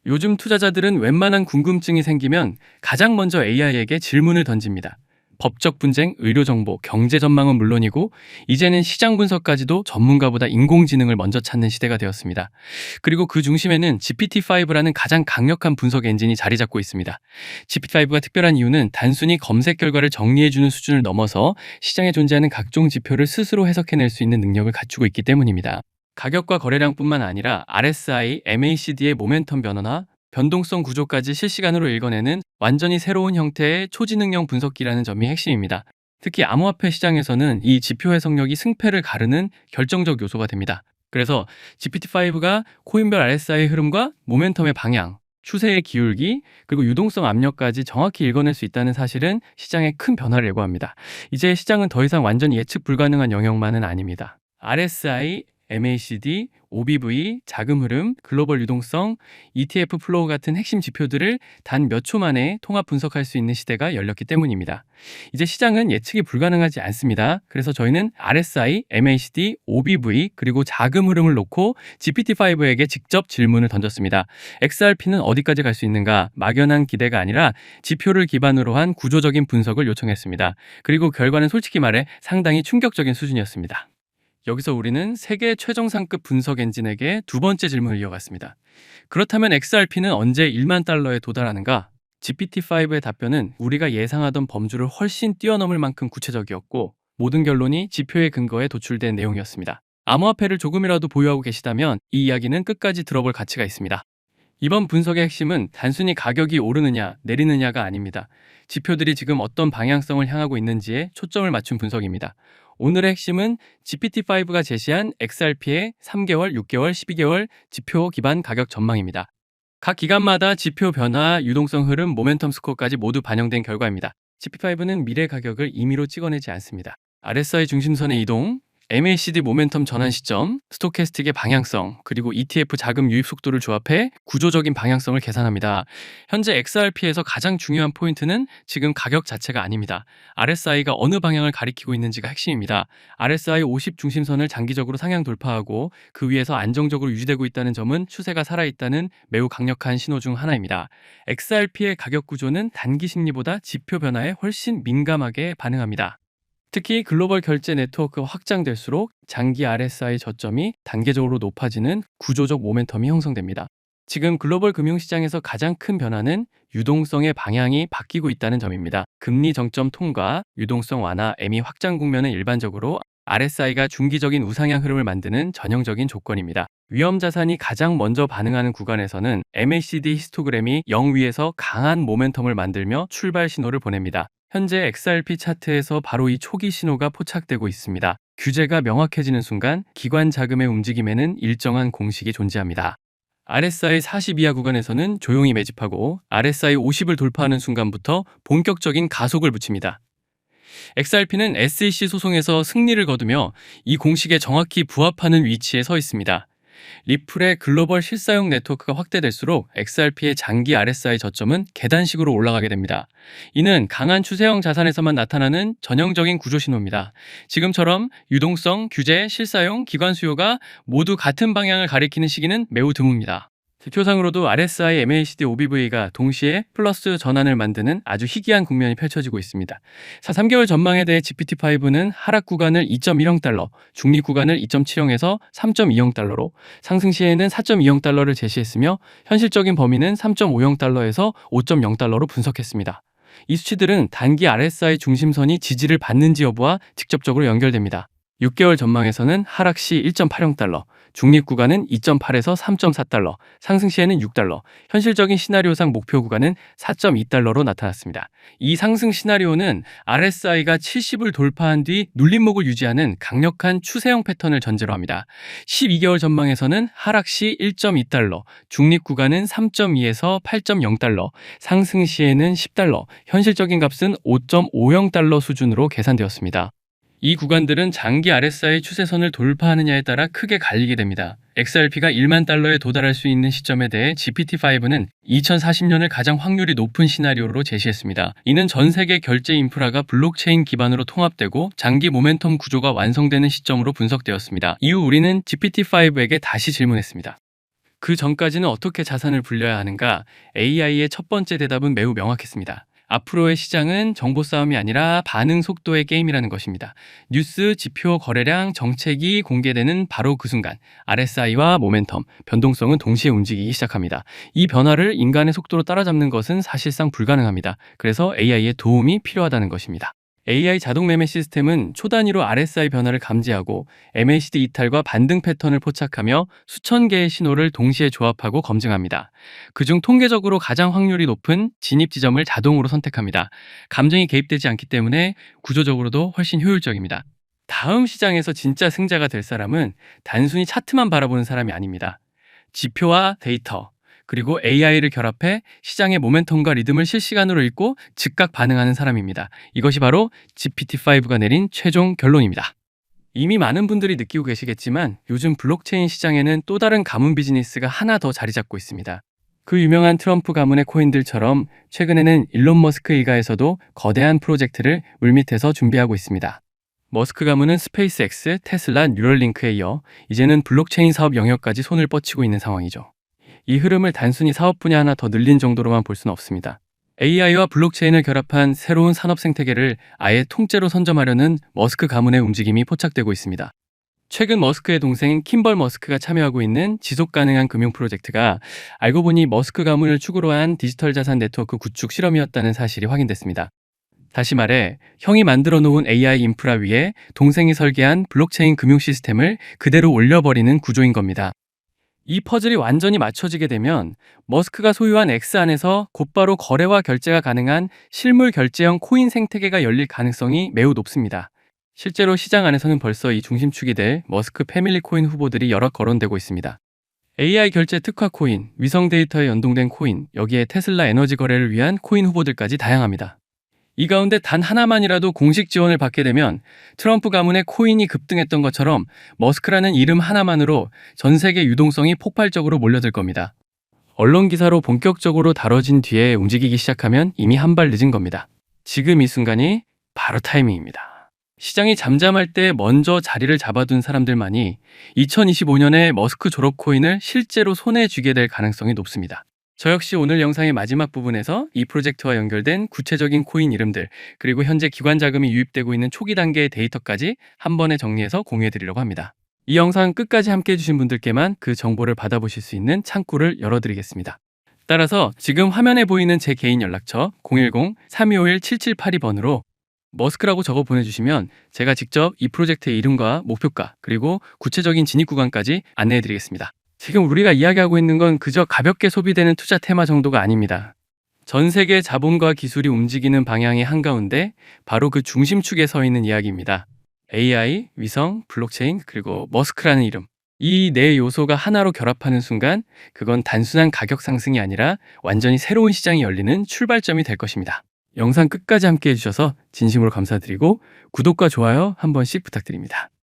요즘 투자자들은 웬만한 궁금증이 생기면 가장 먼저 AI에게 질문을 던집니다. 법적 분쟁, 의료 정보, 경제 전망은 물론이고 이제는 시장 분석까지도 전문가보다 인공지능을 먼저 찾는 시대가 되었습니다. 그리고 그 중심에는 GPT-5라는 가장 강력한 분석 엔진이 자리 잡고 있습니다. GPT-5가 특별한 이유는 단순히 검색 결과를 정리해주는 수준을 넘어서 시장에 존재하는 각종 지표를 스스로 해석해낼 수 있는 능력을 갖추고 있기 때문입니다. 가격과 거래량뿐만 아니라 RSI, MACD의 모멘텀 변화나 변동성 구조까지 실시간으로 읽어내는 완전히 새로운 형태의 초지능형 분석기라는 점이 핵심입니다. 특히 암호화폐 시장에서는 이 지표 해석력이 승패를 가르는 결정적 요소가 됩니다. 그래서 GPT-5가 코인별 RSI 흐름과 모멘텀의 방향, 추세의 기울기, 그리고 유동성 압력까지 정확히 읽어낼 수 있다는 사실은 시장에 큰 변화를 예고합니다. 이제 시장은 더 이상 완전히 예측 불가능한 영역만은 아닙니다. RSI, MACD, OBV, 자금 흐름, 글로벌 유동성, ETF 플로우 같은 핵심 지표들을 단 몇 초 만에 통합 분석할 수 있는 시대가 열렸기 때문입니다. 이제 시장은 예측이 불가능하지 않습니다. 그래서 저희는 RSI, MACD, OBV, 그리고 자금 흐름을 놓고 GPT-5에게 직접 질문을 던졌습니다. XRP는 어디까지 갈 수 있는가? 막연한 기대가 아니라 지표를 기반으로 한 구조적인 분석을 요청했습니다. 그리고 결과는 솔직히 말해 상당히 충격적인 수준이었습니다. 여기서 우리는 세계 최정상급 분석 엔진에게 두 번째 질문을 이어갔습니다. 그렇다면 XRP는 언제 1만 달러에 도달하는가? GPT-5의 답변은 우리가 예상하던 범주를 훨씬 뛰어넘을 만큼 구체적이었고 모든 결론이 지표의 근거에 도출된 내용이었습니다. 암호화폐를 조금이라도 보유하고 계시다면 이 이야기는 끝까지 들어볼 가치가 있습니다. 이번 분석의 핵심은 단순히 가격이 오르느냐 내리느냐가 아닙니다. 지표들이 지금 어떤 방향성을 향하고 있는지에 초점을 맞춘 분석입니다. 오늘의 핵심은 GPT-5가 제시한 XRP의 3개월, 6개월, 12개월 지표 기반 가격 전망입니다. 각 기간마다 지표 변화, 유동성 흐름, 모멘텀 스코어까지 모두 반영된 결과입니다. GPT-5는 미래 가격을 임의로 찍어내지 않습니다. RSI 중심선의 이동, MACD 모멘텀 전환 시점, 스토캐스틱의 방향성, 그리고 ETF 자금 유입 속도를 조합해 구조적인 방향성을 계산합니다. 현재 XRP에서 가장 중요한 포인트는 지금 가격 자체가 아닙니다. RSI가 어느 방향을 가리키고 있는지가 핵심입니다. RSI 50 중심선을 장기적으로 상향 돌파하고 그 위에서 안정적으로 유지되고 있다는 점은 추세가 살아있다는 매우 강력한 신호 중 하나입니다. XRP의 가격 구조는 단기 심리보다 지표 변화에 훨씬 민감하게 반응합니다. 특히 글로벌 결제 네트워크가 확장될수록 장기 RSI 저점이 단계적으로 높아지는 구조적 모멘텀이 형성됩니다. 지금 글로벌 금융시장에서 가장 큰 변화는 유동성의 방향이 바뀌고 있다는 점입니다. 금리 정점 통과, 유동성 완화, ME 확장 국면은 일반적으로 RSI가 중기적인 우상향 흐름을 만드는 전형적인 조건입니다. 위험 자산이 가장 먼저 반응하는 구간에서는 MACD 히스토그램이 0 위에서 강한 모멘텀을 만들며 출발 신호를 보냅니다. 현재 XRP 차트에서 바로 이 초기 신호가 포착되고 있습니다. 규제가 명확해지는 순간 기관 자금의 움직임에는 일정한 공식이 존재합니다. RSI 40 이하 구간에서는 조용히 매집하고 RSI 50을 돌파하는 순간부터 본격적인 가속을 붙입니다. XRP는 SEC 소송에서 승리를 거두며 이 공식에 정확히 부합하는 위치에 서 있습니다. 리플의 글로벌 실사용 네트워크가 확대될수록 XRP의 장기 RSI 저점은 계단식으로 올라가게 됩니다. 이는 강한 추세형 자산에서만 나타나는 전형적인 구조 신호입니다. 지금처럼 유동성, 규제, 실사용, 기관 수요가 모두 같은 방향을 가리키는 시기는 매우 드뭅니다. 지표상으로도 RSI, MACD, OBV가 동시에 플러스 전환을 만드는 아주 희귀한 국면이 펼쳐지고 있습니다. 3개월 전망에 대해 GPT-5는 하락 구간을 2.10달러, 중립 구간을 2.70에서 3.20달러로, 상승 시에는 4.20달러를 제시했으며 현실적인 범위는 3.50달러에서 5.0달러로 분석했습니다. 이 수치들은 단기 RSI 중심선이 지지를 받는지 여부와 직접적으로 연결됩니다. 6개월 전망에서는 하락 시 1.80달러, 중립 구간은 2.8에서 3.4달러, 상승 시에는 6달러, 현실적인 시나리오상 목표 구간은 4.2달러로 나타났습니다. 이 상승 시나리오는 RSI가 70을 돌파한 뒤 눌림목을 유지하는 강력한 추세형 패턴을 전제로 합니다. 12개월 전망에서는 하락 시 1.2달러, 중립 구간은 3.2에서 8.0달러, 상승 시에는 10달러, 현실적인 값은 5.50달러 수준으로 계산되었습니다. 이 구간들은 장기 RSI 추세선을 돌파하느냐에 따라 크게 갈리게 됩니다. XRP가 1만 달러에 도달할 수 있는 시점에 대해 GPT-5는 2040년을 가장 확률이 높은 시나리오로 제시했습니다. 이는 전 세계 결제 인프라가 블록체인 기반으로 통합되고 장기 모멘텀 구조가 완성되는 시점으로 분석되었습니다. 이후 우리는 GPT-5에게 다시 질문했습니다. 그 전까지는 어떻게 자산을 불려야 하는가? AI의 첫 번째 대답은 매우 명확했습니다. 앞으로의 시장은 정보 싸움이 아니라 반응 속도의 게임이라는 것입니다. 뉴스, 지표, 거래량, 정책이 공개되는 바로 그 순간 RSI와 모멘텀, 변동성은 동시에 움직이기 시작합니다. 이 변화를 인간의 속도로 따라잡는 것은 사실상 불가능합니다. 그래서 AI의 도움이 필요하다는 것입니다. AI 자동 매매 시스템은 초단위로 RSI 변화를 감지하고 MACD 이탈과 반등 패턴을 포착하며 수천 개의 신호를 동시에 조합하고 검증합니다. 그중 통계적으로 가장 확률이 높은 진입 지점을 자동으로 선택합니다. 감정이 개입되지 않기 때문에 구조적으로도 훨씬 효율적입니다. 다음 시장에서 진짜 승자가 될 사람은 단순히 차트만 바라보는 사람이 아닙니다. 지표와 데이터, 그리고 AI를 결합해 시장의 모멘텀과 리듬을 실시간으로 읽고 즉각 반응하는 사람입니다. 이것이 바로 GPT-5가 내린 최종 결론입니다. 이미 많은 분들이 느끼고 계시겠지만 요즘 블록체인 시장에는 또 다른 가문 비즈니스가 하나 더 자리 잡고 있습니다. 그 유명한 트럼프 가문의 코인들처럼 최근에는 일론 머스크 일가에서도 거대한 프로젝트를 물밑에서 준비하고 있습니다. 머스크 가문은 스페이스X, 테슬라, 뉴럴링크에 이어 이제는 블록체인 사업 영역까지 손을 뻗치고 있는 상황이죠. 이 흐름을 단순히 사업 분야 하나 더 늘린 정도로만 볼 수는 없습니다. AI와 블록체인을 결합한 새로운 산업 생태계를 아예 통째로 선점하려는 머스크 가문의 움직임이 포착되고 있습니다. 최근 머스크의 동생 킴벌 머스크가 참여하고 있는 지속 가능한 금융 프로젝트가 알고 보니 머스크 가문을 축으로 한 디지털 자산 네트워크 구축 실험이었다는 사실이 확인됐습니다. 다시 말해 형이 만들어 놓은 AI 인프라 위에 동생이 설계한 블록체인 금융 시스템을 그대로 올려버리는 구조인 겁니다. 이 퍼즐이 완전히 맞춰지게 되면 머스크가 소유한 X 안에서 곧바로 거래와 결제가 가능한 실물 결제형 코인 생태계가 열릴 가능성이 매우 높습니다. 실제로 시장 안에서는 벌써 이 중심축이 될 머스크 패밀리 코인 후보들이 여러 거론되고 있습니다. AI 결제 특화 코인, 위성 데이터에 연동된 코인, 여기에 테슬라 에너지 거래를 위한 코인 후보들까지 다양합니다. 이 가운데 단 하나만이라도 공식 지원을 받게 되면 트럼프 가문의 코인이 급등했던 것처럼 머스크라는 이름 하나만으로 전 세계 유동성이 폭발적으로 몰려들 겁니다. 언론 기사로 본격적으로 다뤄진 뒤에 움직이기 시작하면 이미 한 발 늦은 겁니다. 지금 이 순간이 바로 타이밍입니다. 시장이 잠잠할 때 먼저 자리를 잡아둔 사람들만이 2025년에 머스크 졸업 코인을 실제로 손에 쥐게 될 가능성이 높습니다. 저 역시 오늘 영상의 마지막 부분에서 이 프로젝트와 연결된 구체적인 코인 이름들, 그리고 현재 기관 자금이 유입되고 있는 초기 단계의 데이터까지 한 번에 정리해서 공유해 드리려고 합니다. 이 영상 끝까지 함께 해주신 분들께만 그 정보를 받아보실 수 있는 창구를 열어드리겠습니다. 따라서 지금 화면에 보이는 제 개인 연락처 010-3251-7782번으로 머스크라고 적어 보내주시면 제가 직접 이 프로젝트의 이름과 목표가, 그리고 구체적인 진입 구간까지 안내해 드리겠습니다. 지금 우리가 이야기하고 있는 건 그저 가볍게 소비되는 투자 테마 정도가 아닙니다. 전 세계 자본과 기술이 움직이는 방향의 한가운데 바로 그 중심축에 서 있는 이야기입니다. AI, 위성, 블록체인, 그리고 머스크라는 이름. 이 네 요소가 하나로 결합하는 순간 그건 단순한 가격 상승이 아니라 완전히 새로운 시장이 열리는 출발점이 될 것입니다. 영상 끝까지 함께 해주셔서 진심으로 감사드리고 구독과 좋아요 한 번씩 부탁드립니다.